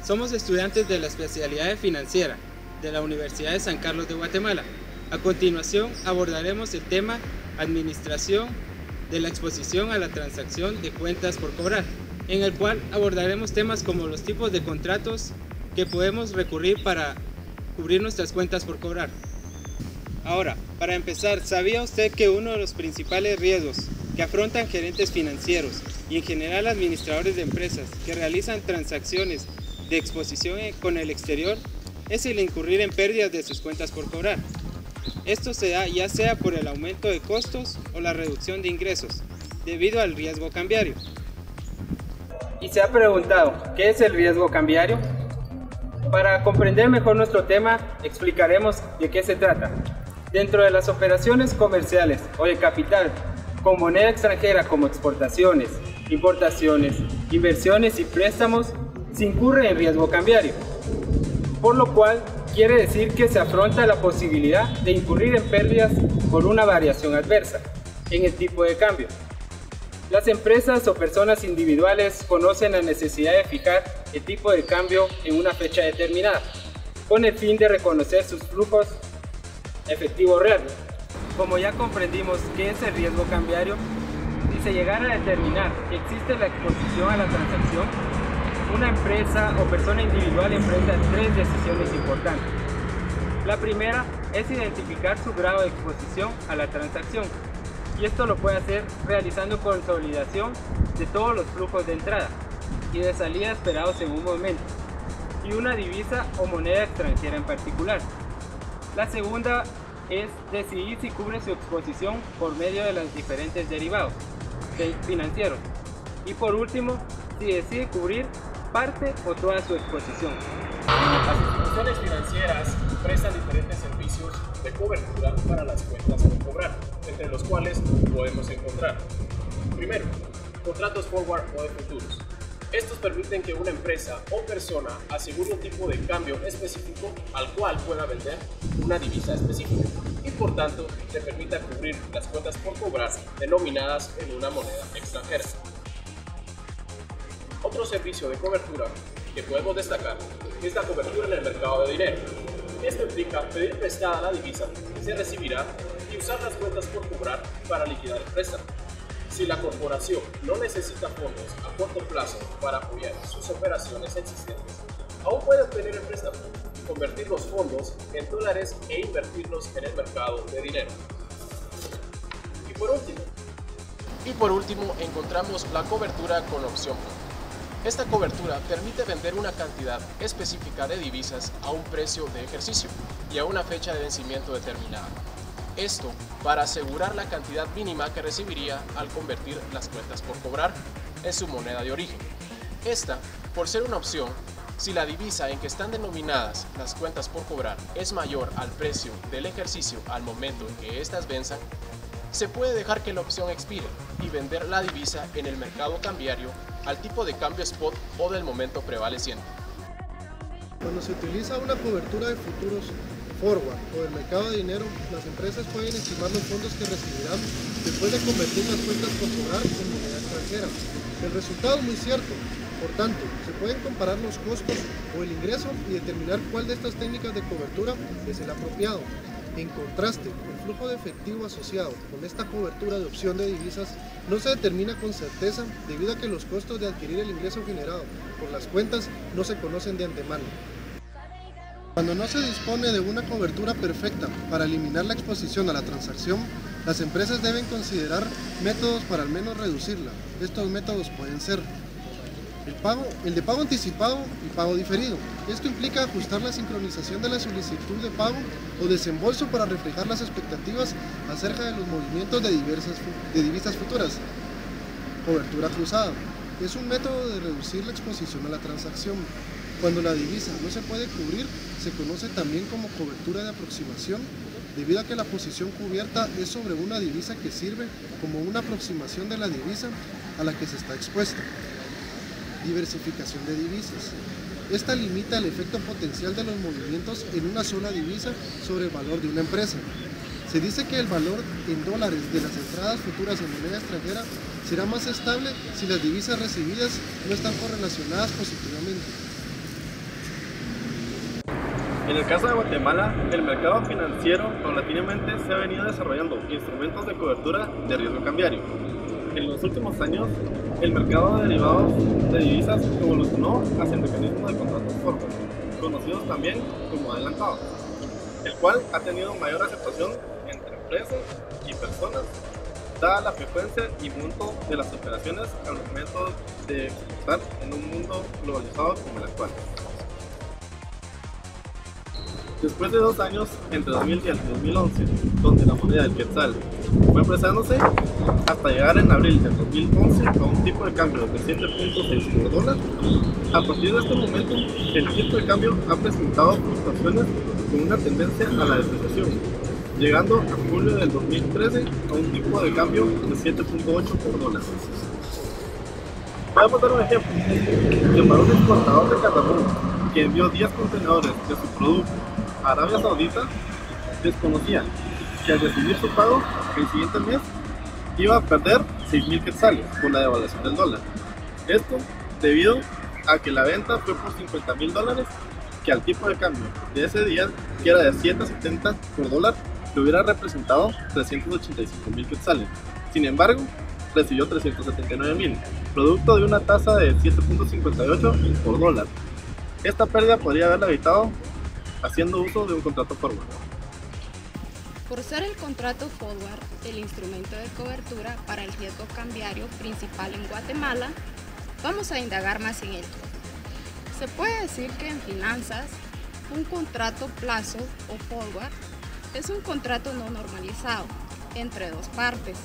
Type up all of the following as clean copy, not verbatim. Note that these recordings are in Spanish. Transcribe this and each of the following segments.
Somos estudiantes de la especialidad de Financiera de la Universidad de San Carlos de Guatemala. A continuación abordaremos el tema Administración de la exposición a la transacción de cuentas por cobrar, en el cual abordaremos temas como los tipos de contratos que podemos recurrir para cubrir nuestras cuentas por cobrar. Ahora, para empezar, ¿sabía usted que uno de los principales riesgos que afrontan gerentes financieros y en general administradores de empresas que realizan transacciones de exposición con el exterior es el incurrir en pérdidas de sus cuentas por cobrar? Esto se da ya sea por el aumento de costos o la reducción de ingresos, debido al riesgo cambiario. ¿Y se ha preguntado qué es el riesgo cambiario? Para comprender mejor nuestro tema, explicaremos de qué se trata. Dentro de las operaciones comerciales o de capital con moneda extranjera como exportaciones, importaciones, inversiones y préstamos, se incurre en riesgo cambiario, por lo cual quiere decir que se afronta la posibilidad de incurrir en pérdidas por una variación adversa en el tipo de cambio. Las empresas o personas individuales conocen la necesidad de fijar el tipo de cambio en una fecha determinada, con el fin de reconocer sus flujos efectivos reales. Como ya comprendimos qué es el riesgo cambiario, si se llegara a determinar que existe la exposición a la transacción, una empresa o persona individual enfrenta tres decisiones importantes. La primera es identificar su grado de exposición a la transacción, y esto lo puede hacer realizando consolidación de todos los flujos de entrada y de salida esperados en un momento, y una divisa o moneda extranjera en particular. La segunda es decidir si cubre su exposición por medio de los diferentes derivados financieros. Y por último, si decide cubrir parte o toda su exposición. Las instituciones financieras prestan diferentes servicios de cobertura para las cuentas por cobrar, entre los cuales podemos encontrar: primero, contratos forward o de futuros. Estos permiten que una empresa o persona asegure un tipo de cambio específico al cual pueda vender una divisa específica y por tanto le permita cubrir las cuentas por cobrar denominadas en una moneda extranjera. Otro servicio de cobertura que podemos destacar es la cobertura en el mercado de dinero. Esto implica pedir prestada la divisa que se recibirá y usar las cuentas por cobrar para liquidar el préstamo. Si la corporación no necesita fondos a corto plazo para apoyar sus operaciones existentes, aún puede obtener el préstamo y convertir los fondos en dólares e invertirlos en el mercado de dinero. Y por último, encontramos la cobertura con opción put. Esta cobertura permite vender una cantidad específica de divisas a un precio de ejercicio y a una fecha de vencimiento determinada. Esto para asegurar la cantidad mínima que recibiría al convertir las cuentas por cobrar en su moneda de origen. Esta, por ser una opción, si la divisa en que están denominadas las cuentas por cobrar es mayor al precio del ejercicio al momento en que éstas venzan, se puede dejar que la opción expire y vender la divisa en el mercado cambiario al tipo de cambio spot o del momento prevaleciente. Cuando se utiliza una cobertura de futuros forward o del mercado de dinero, las empresas pueden estimar los fondos que recibirán después de convertir las cuentas por cobrar en moneda extranjera. El resultado es muy cierto, por tanto, se pueden comparar los costos o el ingreso y determinar cuál de estas técnicas de cobertura es el apropiado. En contraste, el flujo de efectivo asociado con esta cobertura de opción de divisas no se determina con certeza debido a que los costos de adquirir el ingreso generado por las cuentas no se conocen de antemano. Cuando no se dispone de una cobertura perfecta para eliminar la exposición a la transacción, las empresas deben considerar métodos para al menos reducirla. Estos métodos pueden ser el de pago anticipado y pago diferido. Esto implica ajustar la sincronización de la solicitud de pago o desembolso para reflejar las expectativas acerca de los movimientos de divisas futuras. Cobertura cruzada. Es un método de reducir la exposición a la transacción. Cuando la divisa no se puede cubrir, se conoce también como cobertura de aproximación, debido a que la posición cubierta es sobre una divisa que sirve como una aproximación de la divisa a la que se está expuesta. Diversificación de divisas. Esta limita el efecto potencial de los movimientos en una sola divisa sobre el valor de una empresa. Se dice que el valor en dólares de las entradas futuras en moneda extranjera será más estable si las divisas recibidas no están correlacionadas positivamente. En el caso de Guatemala, el mercado financiero paulatinamente se ha venido desarrollando instrumentos de cobertura de riesgo cambiario. En los últimos años, el mercado de derivados de divisas evolucionó hacia el mecanismo de contratos forward, conocidos también como adelantados, el cual ha tenido mayor aceptación entre empresas y personas, dada la frecuencia y monto de las operaciones al momento de exportar en un mundo globalizado como el actual. Después de 2 años, entre 2010 y 2011, donde la moneda del quetzal fue apreciándose, hasta llegar en abril del 2011 a un tipo de cambio de 7.6 por dólar, a partir de este momento, el tipo de cambio ha presentado fluctuaciones con una tendencia a la depreciación, llegando a julio del 2013 a un tipo de cambio de 7.8 por dólar. Voy a poner un ejemplo, que para un exportador de carbón que envió 10 contenedores de su producto a Arabia Saudita, desconocía que al recibir su pago el siguiente mes iba a perder 6.000 quetzales por la devaluación del dólar. Esto debido a que la venta fue por $50.000, que al tipo de cambio de ese día, que era de 7.70 por dólar, le hubiera representado 385.000 quetzales. Sin embargo, recibió 379.000, producto de una tasa de 7.58 por dólar. Esta pérdida podría haberla evitado haciendo uso de un contrato forward. Por ser el contrato forward el instrumento de cobertura para el riesgo cambiario principal en Guatemala, vamos a indagar más en él. Se puede decir que en finanzas, un contrato plazo o forward es un contrato no normalizado entre dos partes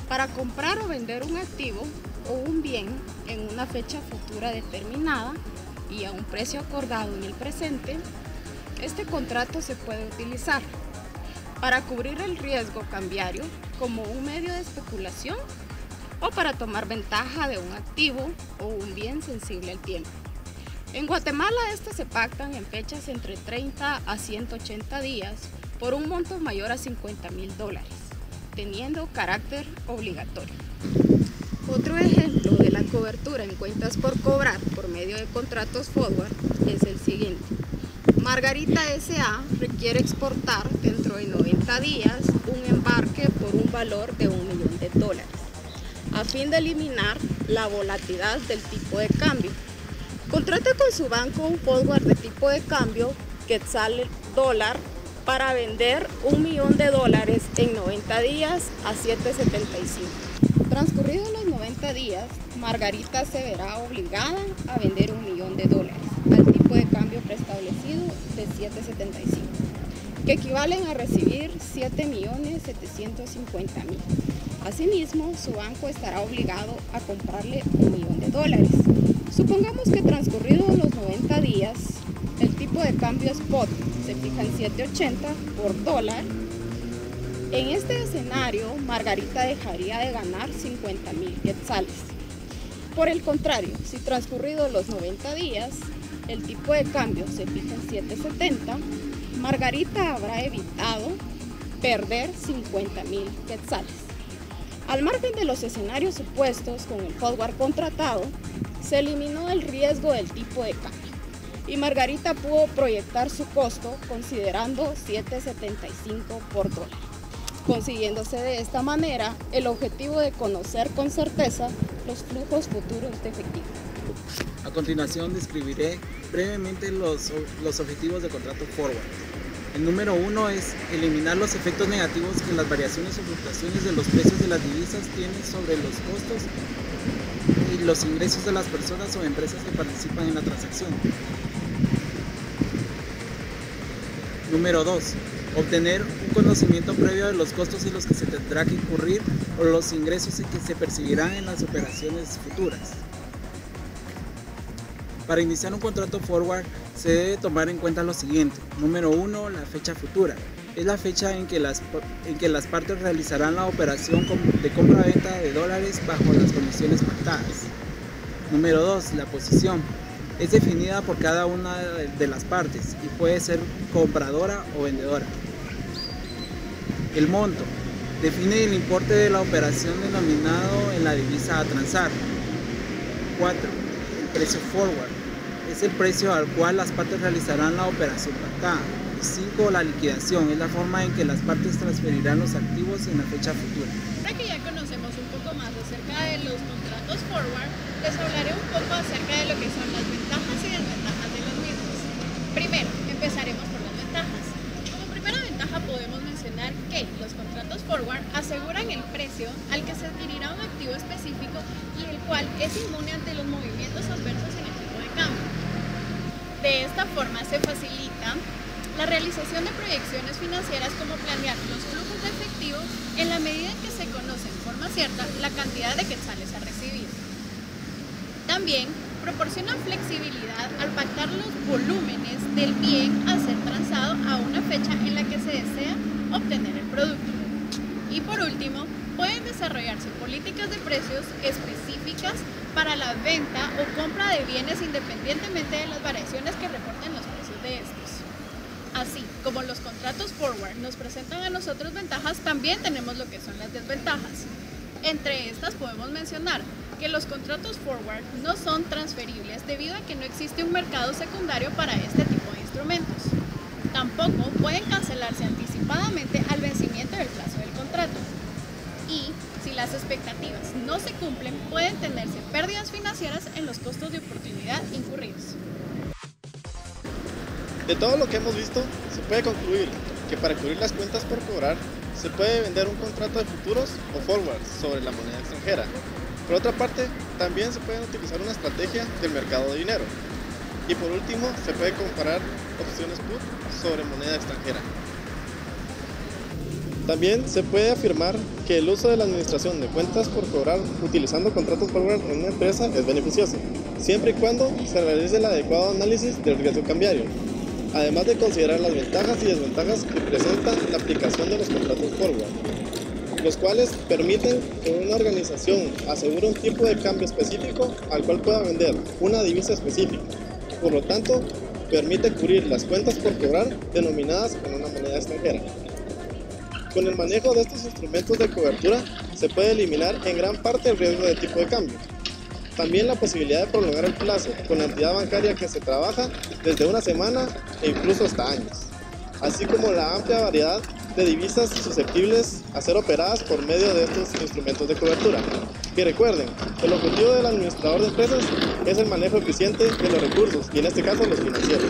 para comprar o vender un activo o un bien en una fecha futura determinada y a un precio acordado en el presente. Este contrato se puede utilizar para cubrir el riesgo cambiario como un medio de especulación o para tomar ventaja de un activo o un bien sensible al tiempo. En Guatemala estos se pactan en fechas entre 30 a 180 días por un monto mayor a $50.000, teniendo carácter obligatorio. Otro ejemplo de la cobertura en cuentas por cobrar por medio de contratos forward es el siguiente. Margarita S.A. requiere exportar dentro de 90 días un embarque por un valor de $1 millón, a fin de eliminar la volatilidad del tipo de cambio. Contrata con su banco un forward de tipo de cambio quetzal-dólar para vender $1 millón en 90 días a 7.75. Transcurridos los 90 días, Margarita se verá obligada a vender $1 millón al tipo de cambio preestablecido de 7.75, que equivalen a recibir $7.750.000. Asimismo, su banco estará obligado a comprarle $1 millón. Supongamos que transcurridos los 90 días, el tipo de cambio spot se fija en 7.80 por dólar. En este escenario, Margarita dejaría de ganar 50.000 quetzales. Por el contrario, si transcurridos los 90 días, el tipo de cambio se fija en 7.70, Margarita habrá evitado perder 50.000 quetzales. Al margen de los escenarios supuestos con el forward contratado, se eliminó el riesgo del tipo de cambio y Margarita pudo proyectar su costo considerando 7.75 por dólar, consiguiéndose de esta manera el objetivo de conocer con certeza los flujos futuros de efectivo. A continuación describiré brevemente los objetivos del contrato forward. El número 1 es eliminar los efectos negativos que las variaciones o fluctuaciones de los precios de las divisas tienen sobre los costos y los ingresos de las personas o empresas que participan en la transacción. Número 2. Obtener un conocimiento previo de los costos en los que se tendrá que incurrir o los ingresos que se percibirán en las operaciones futuras. Para iniciar un contrato forward se debe tomar en cuenta lo siguiente. Número 1. La fecha futura. Es la fecha en que las partes realizarán la operación de compra-venta de dólares bajo las condiciones pactadas. Número 2. La posición. Es definida por cada una de las partes y puede ser compradora o vendedora. El monto. Define el importe de la operación denominado en la divisa a transar. 4. El precio forward. es el precio al cual las partes realizarán la operación pactada. Y 5. La liquidación, es la forma en que las partes transferirán los activos en la fecha futura. Ahora que ya conocemos un poco más acerca de los contratos forward, les hablaré un poco acerca de lo que son las ventajas y desventajas de los mismos. Primero, empezaremos por las ventajas. Como primera ventaja podemos mencionar que los contratos forward aseguran el precio al que se adquirirá un activo específico y el cual es inmune ante los movimientos adversos en el tipo de cambio. De esta forma se facilita la realización de proyecciones financieras como planear los flujos de efectivo en la medida en que se conoce en forma cierta la cantidad de quetzales a recibir. También proporcionan flexibilidad al pactar los volúmenes del bien a ser transado a una fecha en la que se desea obtener el producto. Y por último, pueden desarrollarse políticas de precios específicas para la venta o compra de bienes independientemente de las variaciones que reporten los precios de estos. Así como los contratos forward nos presentan a nosotros ventajas, también tenemos lo que son las desventajas. Entre estas podemos mencionar que los contratos forward no son transferibles debido a que no existe un mercado secundario para este tipo de instrumentos. Tampoco pueden cancelarse anticipadamente al vencimiento del plazo del contrato. Y si las expectativas no se cumplen, pueden tenerse pérdidas financieras en los costos de oportunidad incurridos. De todo lo que hemos visto, se puede concluir que para cubrir las cuentas por cobrar, se puede vender un contrato de futuros o forwards sobre la moneda extranjera. Por otra parte, también se puede utilizar una estrategia del mercado de dinero. Y por último, se puede comparar opciones put sobre moneda extranjera. También se puede afirmar que el uso de la administración de cuentas por cobrar utilizando contratos forward en una empresa es beneficioso, siempre y cuando se realice el adecuado análisis del riesgo cambiario, además de considerar las ventajas y desventajas que presenta la aplicación de los contratos forward, los cuales permiten que una organización asegure un tipo de cambio específico al cual pueda vender una divisa específica. Por lo tanto, permite cubrir las cuentas por cobrar denominadas en una moneda extranjera. Con el manejo de estos instrumentos de cobertura se puede eliminar en gran parte el riesgo de tipo de cambio. También la posibilidad de prolongar el plazo con la entidad bancaria que se trabaja desde una semana e incluso hasta años, así como la amplia variedad de divisas susceptibles a ser operadas por medio de estos instrumentos de cobertura. Que recuerden, el objetivo del administrador de empresas es el manejo eficiente de los recursos y en este caso los financieros.